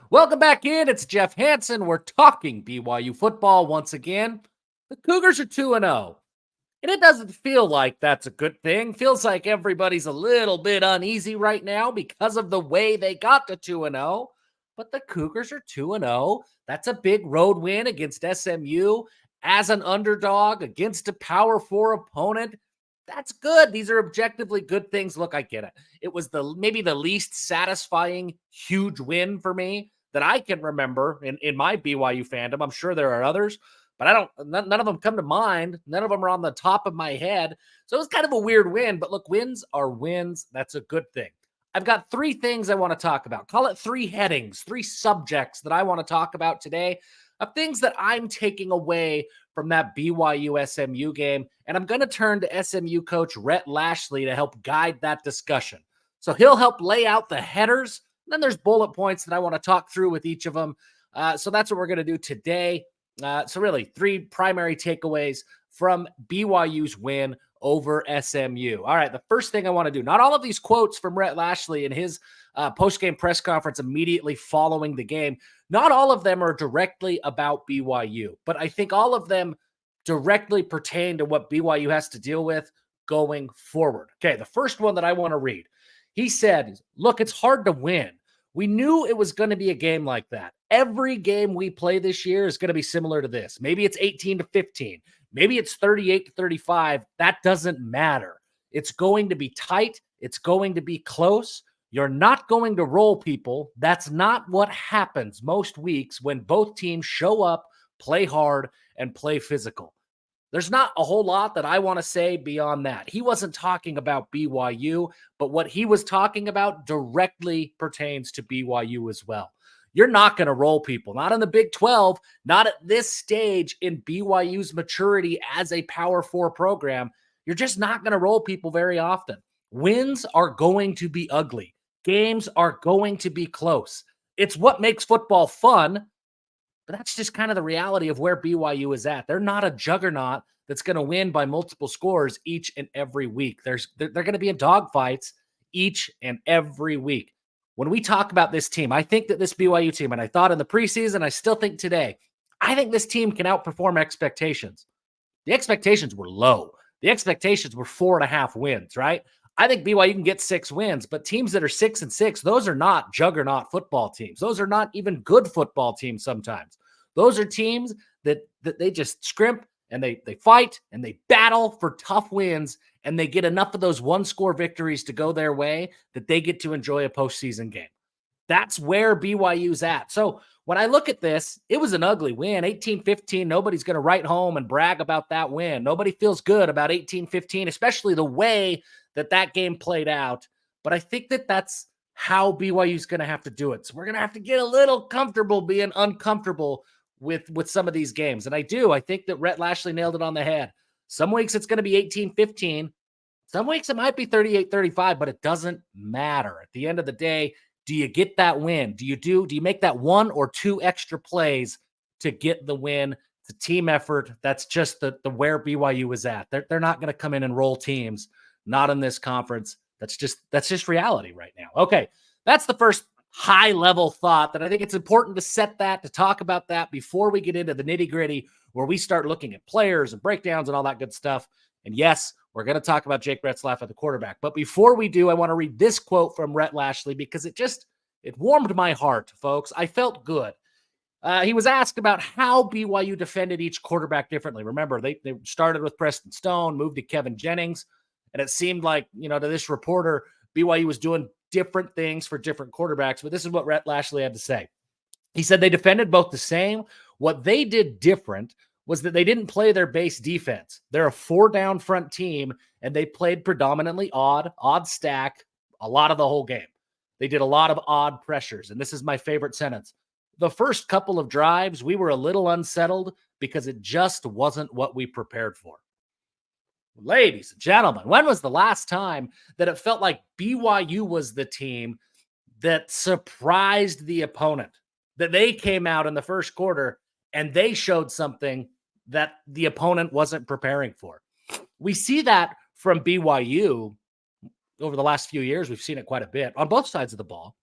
Welcome back in. It's Jeff Hansen. We're talking BYU football once again. The Cougars are 2-0, and it doesn't feel like that's a good thing. Feels like everybody's a little bit uneasy right now because of the way they got to 2-0. But the Cougars are 2-0. That's a big road win against SMU as an underdog against a Power 4 opponent. That's good. These are objectively good things. Look, I get it. It was maybe the least satisfying huge win for me that I can remember in my BYU fandom. I'm sure there are others, but none of them come to mind. None of them are on the top of my head. So it was kind of a weird win, but look, wins are wins. That's a good thing. I've got three things I want to talk about. Call it three headings, three subjects that I want to talk about today of things that I'm taking away from that BYU SMU game. And I'm going to turn to SMU coach Retzlaff to help guide that discussion. So he'll help lay out the headers. Then there's bullet points that I want to talk through with each of them. So that's what we're going to do today. So really, three primary takeaways from BYU's win over SMU. All right, the first thing I want to do, not all of these quotes from Rhett Lashley in his post-game press conference immediately following the game, not all of them are directly about BYU, but I think all of them directly pertain to what BYU has to deal with going forward. Okay, the first one that I want to read, he said, look, it's hard to win. We knew it was going to be a game like that. Every game we play this year is going to be similar to this. Maybe it's 18-15. Maybe it's 38-35. That doesn't matter. It's going to be tight. It's going to be close. You're not going to roll people. That's not what happens most weeks when both teams show up, play hard, and play physical. There's not a whole lot that I want to say beyond that. He wasn't talking about BYU, but what he was talking about directly pertains to BYU as well. You're not going to roll people, not in the Big 12, not at this stage in BYU's maturity as a Power 4 program. You're just not going to roll people very often. Wins are going to be ugly. Games are going to be close. It's what makes football fun. But that's just kind of the reality of where BYU is at. They're not a juggernaut that's going to win by multiple scores each and every week. They're going to be in dogfights each and every week. When we talk about this team, I think that this BYU team, and I thought in the preseason, I still think today, I think this team can outperform expectations. The expectations were low. The expectations were 4.5 wins, right? I think BYU can get 6 wins, but teams that are 6-6, those are not juggernaut football teams. Those are not even good football teams sometimes. Those are teams that they just scrimp and they fight and they battle for tough wins, and they get enough of those one-score victories to go their way that they get to enjoy a postseason game. That's where BYU's at. So when I look at this, it was an ugly win, 18-15. Nobody's going to write home and brag about that win. Nobody feels good about 18-15, especially the way that game played out. But I think that that's how BYU's going to have to do it. So we're going to have to get a little comfortable being uncomfortable with some of these games. And I think that Rhett Lashley nailed it on the head. Some weeks it's going to be 18-15. Some weeks it might be 38-35, but it doesn't matter. At the end of the day, do you get that win? Do you make that 1 or 2 extra plays to get the win? It's a team effort. That's just the where BYU is at. They're not going to come in and roll teams. Not in this conference. That's just reality right now. Okay, that's the first high-level thought that I think it's important to set that, to talk about that before we get into the nitty-gritty where we start looking at players and breakdowns and all that good stuff. And yes, we're going to talk about Jake Retzlaff at the quarterback. But before we do, I want to read this quote from Rhett Lashley because it warmed my heart, folks. I felt good. He was asked about how BYU defended each quarterback differently. Remember, they started with Preston Stone, moved to Kevin Jennings, and it seemed like, to this reporter, BYU was doing different things for different quarterbacks. But this is what Rhett Lashley had to say. He said they defended both the same. What they did different was that they didn't play their base defense. They're a 4-down front team, and they played predominantly odd stack a lot of the whole game. They did a lot of odd pressures, and this is my favorite sentence. The first couple of drives, we were a little unsettled because it just wasn't what we prepared for. Ladies and gentlemen, when was the last time that it felt like BYU was the team that surprised the opponent? That they came out in the first quarter and they showed something that the opponent wasn't preparing for. We see that from BYU over the last few years. We've seen it quite a bit on both sides of the ball.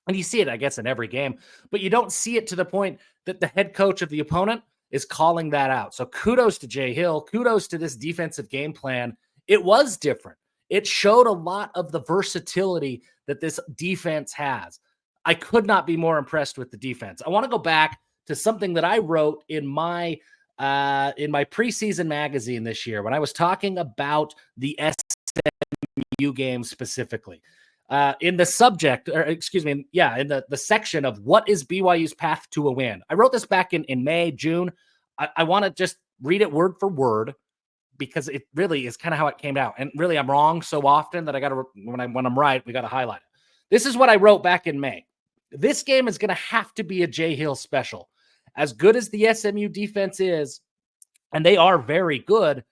And you see it, I guess, in every game, but you don't see it to the point that the head coach of the opponent is calling that out. So kudos to Jay Hill. Kudos to this defensive game plan. It was different. It showed a lot of the versatility that this defense has. I could not be more impressed with the defense. I want to go back to something that I wrote in my preseason magazine this year when I was talking about the SMU game specifically. In the subject, or excuse me, in the section of what is BYU's path to a win. I wrote this back in May, June. I want to just read it word for word because it really is kind of how it came out. And really, I'm wrong so often that I got to, when I'm right, we got to highlight it. This is what I wrote back in May. This game is going to have to be a Jay Hill special. As good as the SMU defense is, and they are very good,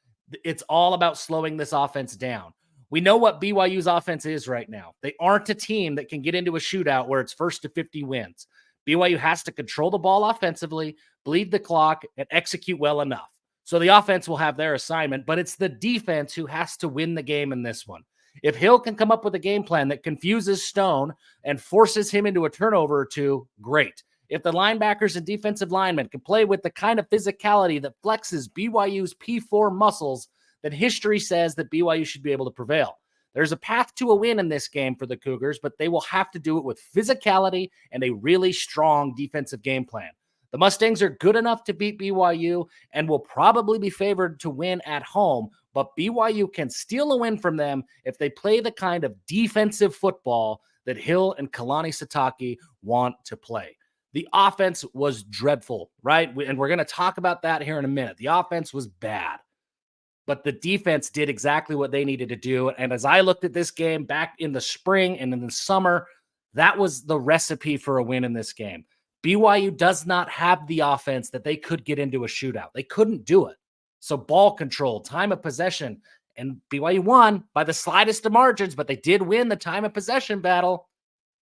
it's all about slowing this offense down. We know what BYU's offense is right now. They aren't a team that can get into a shootout where it's first to 50 wins. BYU has to control the ball offensively, bleed the clock, and execute well enough. So the offense will have their assignment, but it's the defense who has to win the game in this one. If Hill can come up with a game plan that confuses Stone and forces him into a turnover or two, great. If the linebackers and defensive linemen can play with the kind of physicality that flexes BYU's P4 muscles, then history says that BYU should be able to prevail. There's a path to a win in this game for the Cougars, but they will have to do it with physicality and a really strong defensive game plan. The Mustangs are good enough to beat BYU and will probably be favored to win at home, but BYU can steal a win from them if they play the kind of defensive football that Hill and Kalani Sitake want to play. The offense was dreadful, right? And we're going to talk about that here in a minute. The offense was bad, but the defense did exactly what they needed to do. And as I looked at this game back in the spring and in the summer, that was the recipe for a win in this game. BYU does not have the offense that they could get into a shootout. They couldn't do it. So ball control, time of possession, and BYU won by the slightest of margins, but they did win the time of possession battle.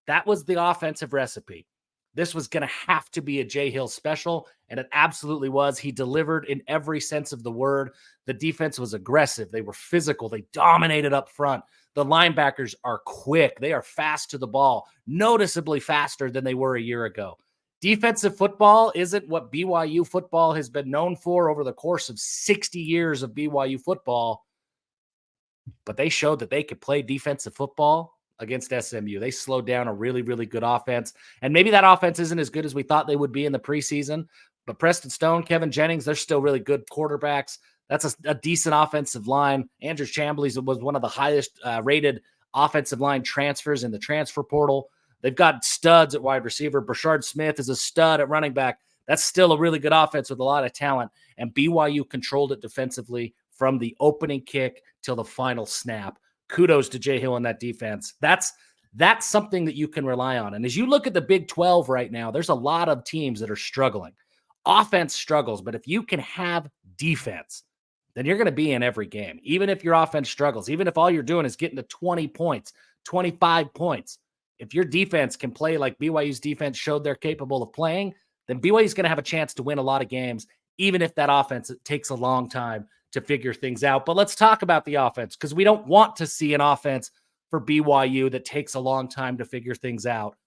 That was the offensive recipe. This was going to have to be a Jay Hill special, and it absolutely was. He delivered in every sense of the word. The defense was aggressive. They were physical. They dominated up front. The linebackers are quick. They are fast to the ball, noticeably faster than they were a year ago. Defensive football isn't what BYU football has been known for over the course of 60 years of BYU football, but they showed that they could play defensive football against SMU. They slowed down a really, really good offense. And maybe that offense isn't as good as we thought they would be in the preseason, but Preston Stone, Kevin Jennings, they're still really good quarterbacks. That's a decent offensive line. Andrew Chambliss was one of the highest rated offensive line transfers in the transfer portal. They've got studs at wide receiver. Brashard Smith is a stud at running back. That's still a really good offense with a lot of talent. And BYU controlled it defensively from the opening kick till the final snap. Kudos to Jay Hill in that defense. That's something that you can rely on. And as you look at the Big 12 right now, there's a lot of teams that are struggling. Offense struggles, but if you can have defense, then you're going to be in every game. Even if your offense struggles, even if all you're doing is getting to 20 points, 25 points, if your defense can play like BYU's defense showed they're capable of playing, then BYU's going to have a chance to win a lot of games, even if that offense takes a long time to figure things out. But let's talk about the offense, because we don't want to see an offense for BYU that takes a long time to figure things out.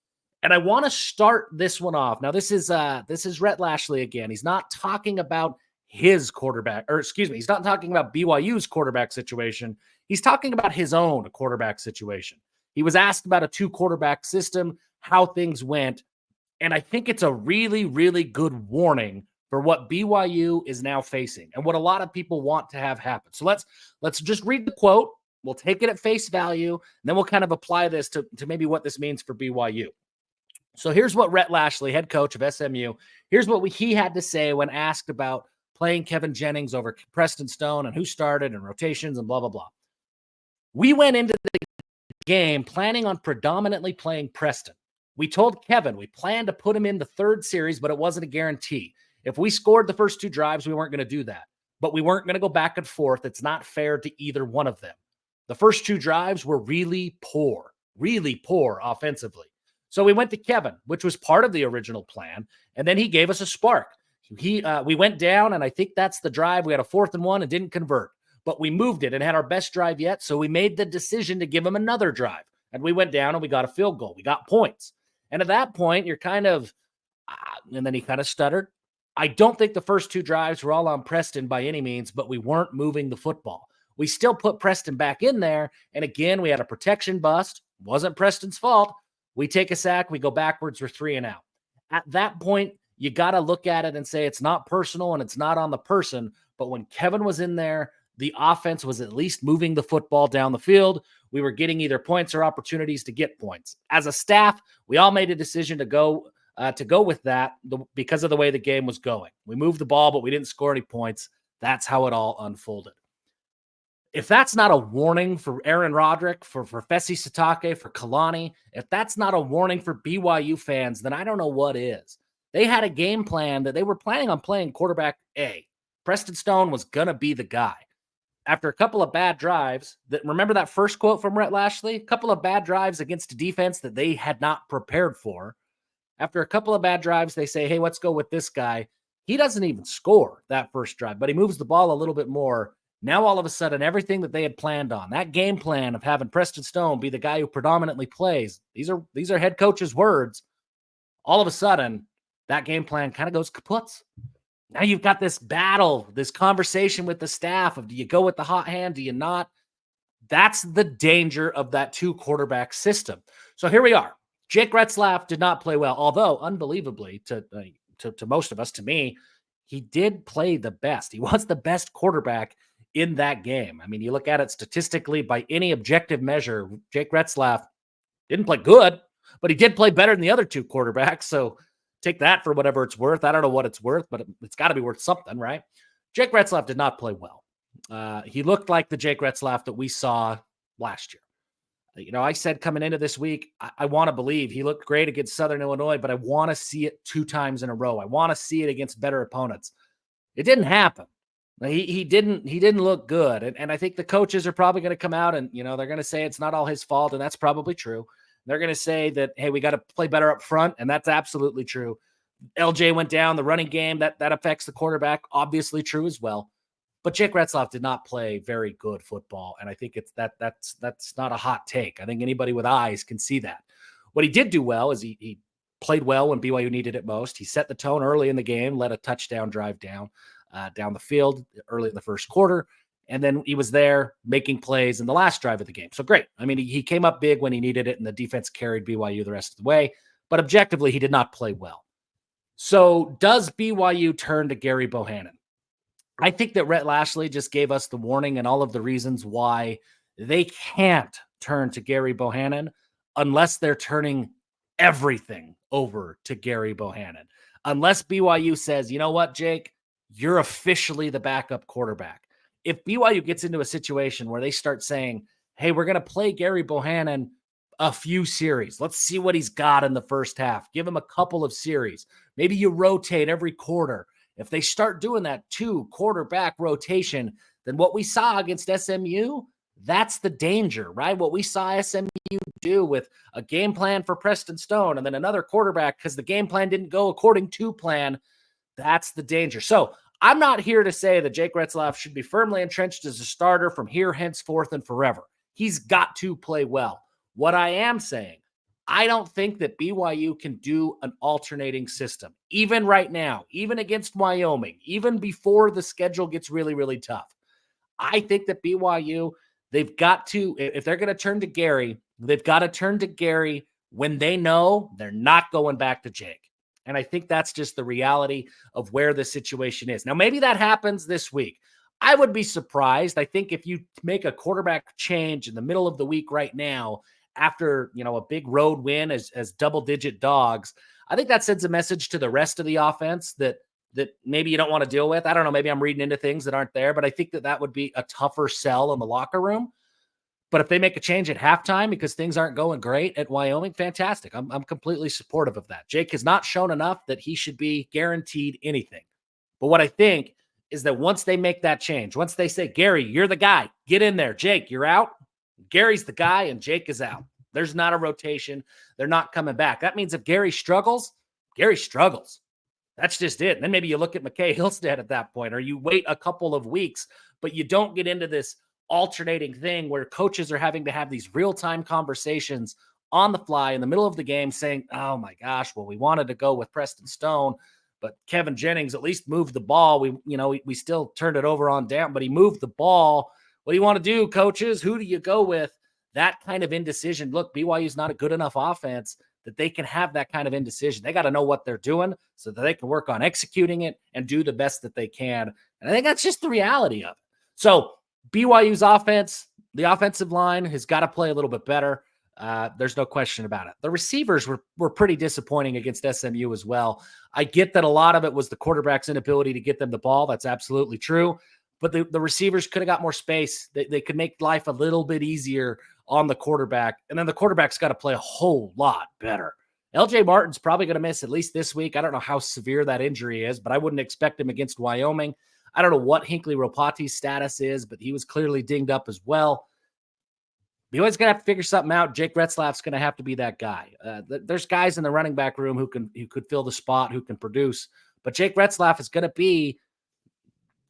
And I want to start this one off. Now, this is Rhett Lashley again. He's not talking about his quarterback, or excuse me, he's not talking about BYU's quarterback situation. He's talking about his own quarterback situation. He was asked about a 2-quarterback system, how things went, and I think it's a really, really good warning for what BYU is now facing and what a lot of people want to have happen. So let's just read the quote. We'll take it at face value, and then we'll kind of apply this to maybe what this means for BYU. So here's what Rhett Lashley, head coach of SMU, here's what he had to say when asked about playing Kevin Jennings over Preston Stone and who started and rotations and blah, blah, blah. We went into the game planning on predominantly playing Preston. We told Kevin we planned to put him in the third series, but it wasn't a guarantee. If we scored the first 2 drives, we weren't going to do that. But we weren't going to go back and forth. It's not fair to either one of them. The first 2 drives were really poor offensively. So we went to Kevin, which was part of the original plan, and then he gave us a spark. We went down, and I think that's the drive. We had a 4th and 1 and didn't convert. But we moved it and had our best drive yet, so we made the decision to give him another drive. And we went down and we got a field goal. We got points. And at that point, you're kind of, and then he kind of stuttered. I don't think the first two drives were all on Preston by any means, but we weren't moving the football. We still put Preston back in there. And again, we had a protection bust. Wasn't Preston's fault. We take a sack, we go backwards, we're 3 and out. At that point, you got to look at it and say it's not personal and it's not on the person. But when Kevin was in there, the offense was at least moving the football down the field. We were getting either points or opportunities to get points. As a staff, we all made a decision to go with that because of the way the game was going. We moved the ball, but we didn't score any points. That's how it all unfolded. If that's not a warning for Aaron Roderick, for Fesi Sitake, for Kalani, if that's not a warning for BYU fans, then I don't know what is. They had a game plan that they were planning on playing quarterback A. Preston Stone was going to be the guy. After a couple of bad drives, remember that first quote from Rhett Lashley? A couple of bad drives against a defense that they had not prepared for. After a couple of bad drives, they say, hey, let's go with this guy. He doesn't even score that first drive, but he moves the ball a little bit more. Now, all of a sudden, everything that they had planned on, that game plan of having Preston Stone be the guy who predominantly plays, these are head coach's words. All of a sudden, that game plan kind of goes kaput. Now you've got this battle, this conversation with the staff of, do you go with the hot hand? Do you not? That's the danger of that 2-quarterback system. So here we are. Jake Retzlaff did not play well, although unbelievably to most of us, to me, he did play the best. He was the best quarterback in that game. I mean, you look at it statistically by any objective measure, Jake Retzlaff didn't play good, but he did play better than the other 2 quarterbacks. So take that for whatever it's worth. I don't know what it's worth, but it's got to be worth something, right? Jake Retzlaff did not play well. He looked like the Jake Retzlaff that we saw last year. I said coming into this week, I want to believe he looked great against Southern Illinois, but I want to see it 2 times in a row. I want to see it against better opponents. It didn't happen. He didn't look good. And I think the coaches are probably going to come out and, they're going to say it's not all his fault. And that's probably true. They're going to say that, hey, we got to play better up front. And that's absolutely true. LJ went down, the running game, that affects the quarterback. Obviously true as well. But Jake Retzlaff did not play very good football. And I think that's not a hot take. I think anybody with eyes can see that. What he did do well is he played well when BYU needed it most. He set the tone early in the game, led a touchdown drive down the field early in the first quarter. And then he was there making plays in the last drive of the game. So great. I mean, he came up big when he needed it, and the defense carried BYU the rest of the way. But objectively, he did not play well. So does BYU turn to Gerry Bohanon? I think that Rhett Lashley just gave us the warning and all of the reasons why they can't turn to Gerry Bohanon unless they're turning everything over to Gerry Bohanon. Unless BYU says, you know what, Jake, you're officially the backup quarterback. If BYU gets into a situation where they start saying, hey, we're going to play Gerry Bohanon a few series. Let's see what he's got in the first half. Give him a couple of series. Maybe you rotate every quarter. If they start doing that 2-quarterback rotation, then what we saw against SMU, that's the danger, right? What we saw SMU do with a game plan for Preston Stone and then another quarterback because the game plan didn't go according to plan, that's the danger. So I'm not here to say that Jake Retzlaff should be firmly entrenched as a starter from here henceforth and forever. He's got to play well. What I am saying, I don't think that BYU can do an alternating system, even right now, even against Wyoming, even before the schedule gets really, really tough. I think that BYU, they've got to, if they're going to turn to Gerry, they've got to turn to Gerry when they know they're not going back to Jake. And I think that's just the reality of where the situation is. Now, maybe that happens this week. I would be surprised. I think if you make a quarterback change in the middle of the week right now, after, a big road win as double-digit dogs, I think that sends a message to the rest of the offense that maybe you don't want to deal with. I don't know. Maybe I'm reading into things that aren't there, but I think that would be a tougher sell in the locker room. But if they make a change at halftime because things aren't going great at Wyoming, fantastic. I'm completely supportive of that. Jake has not shown enough that he should be guaranteed anything. But what I think is that once they make that change, once they say, Gerry, you're the guy, get in there. Jake, you're out. Gerry's the guy and Jake is out. There's not a rotation. They're not coming back. That means if Gerry struggles, Gerry struggles. That's just it. And then maybe you look at McKay Hillstead at that point, or you wait a couple of weeks, but you don't get into this alternating thing where coaches are having to have these real-time conversations on the fly in the middle of the game saying, oh my gosh, well, we wanted to go with Preston Stone, but Kevin Jennings at least moved the ball. We still turned it over on down, but he moved the ball. What do you want to do, coaches? Who do you go with? That kind of indecision. Look, BYU's not a good enough offense that they can have that kind of indecision. They got to know what they're doing so that they can work on executing it and do the best that they can. And I think that's just the reality of it. So BYU's offense, the offensive line has got to play a little bit better. There's no question about it. The receivers were pretty disappointing against SMU as well. I get that a lot of it was the quarterback's inability to get them the ball. That's absolutely true. But the receivers could have got more space. They could make life a little bit easier on the quarterback. And then the quarterback's got to play a whole lot better. LJ Martin's probably going to miss at least this week. I don't know how severe that injury is, but I wouldn't expect him against Wyoming. I don't know what Hinckley Ropati's status is, but he was clearly dinged up as well. BYU's going to have to figure something out. Jake Retzlaff's going to have to be that guy. There's guys in the running back room who could fill the spot, who can produce. But Jake Retzlaff is going to be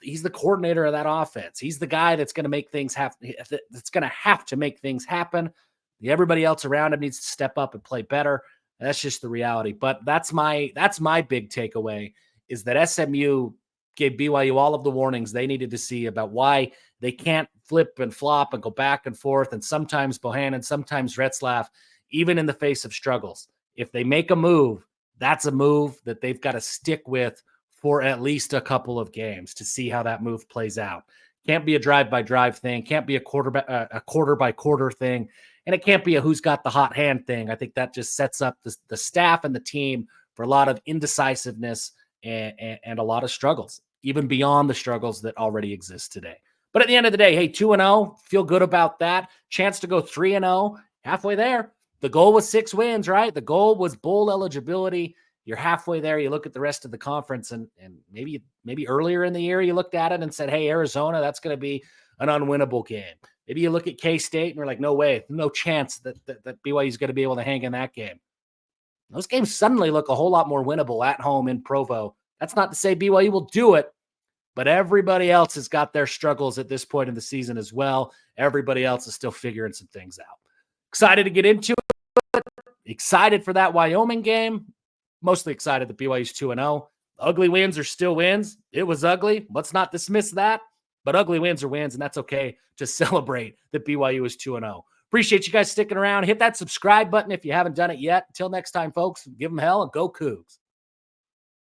he's the coordinator of that offense. He's the guy that's going to make things happen. That's going to have to make things happen. Everybody else around him needs to step up and play better. That's just the reality. But that's my big takeaway is that SMU gave BYU all of the warnings they needed to see about why they can't flip and flop and go back and forth. And sometimes Bohanon, sometimes Retzlaff, even in the face of struggles. If they make a move, that's a move that they've got to stick with for at least a couple of games to see how that move plays out. Can't be a drive-by-drive thing. Can't be a quarter-by-quarter thing. And it can't be a who's got the hot hand thing. I think that just sets up the staff and the team for a lot of indecisiveness and a lot of struggles, even beyond the struggles that already exist today. But at the end of the day, hey, 2-0, feel good about that. Chance to go 3-0, halfway there. The goal was 6 wins, right? The goal was bowl eligibility. You're halfway there. You look at the rest of the conference, and maybe earlier in the year you looked at it and said, hey, Arizona, that's going to be an unwinnable game. Maybe you look at K-State and you're like, no way, no chance that BYU is going to be able to hang in that game. Those games suddenly look a whole lot more winnable at home in Provo. That's not to say BYU will do it, but everybody else has got their struggles at this point in the season as well. Everybody else is still figuring some things out. Excited to get into it. Excited for that Wyoming game. Mostly excited that BYU's 2-0. Ugly wins are still wins. It was ugly. Let's not dismiss that. But ugly wins are wins, and that's okay to celebrate that BYU is 2-0. Appreciate you guys sticking around. Hit that subscribe button if you haven't done it yet. Until next time, folks, give them hell and go Cougs.